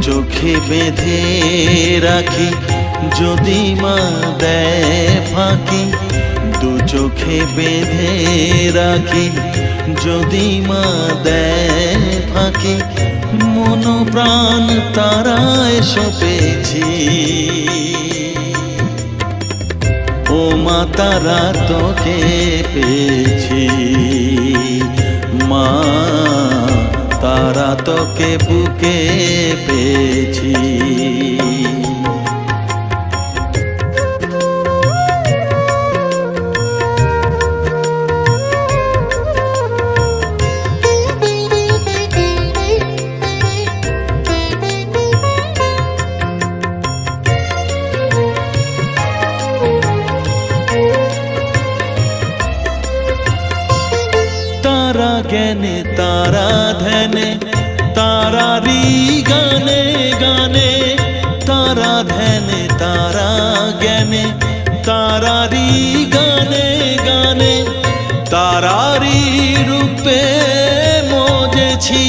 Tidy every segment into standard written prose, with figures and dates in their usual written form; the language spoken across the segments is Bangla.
চোখে বেঁধে রাখি যদি মা দেয় ফাঁকি, দু চোখে বেঁধে রাখি যদি মা দেয় ফাঁকি, মন প্রাণ তারায় সপেছি। ও মা তারা তোকে পেয়েছি, মা তারা তোকে বুকে পেয়েছি। तारा ज्ञाने तारा ध्याने तारारी गाने गाने, तारा ध्याने तारा ज्ञाने तारारी गाने गाने, तारारी रूपे मोजेছি।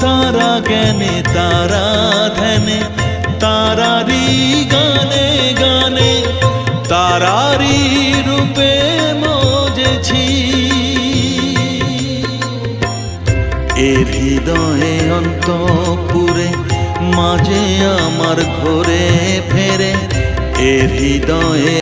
तारा ज्ञाने तारा ध्याने तारारी गाने गाने, तारारी रूपे मोजेছি। এর হৃদয়ে অন্তপুরে মাঝে আমার ঘরে ফেরে, এর হৃদয়ে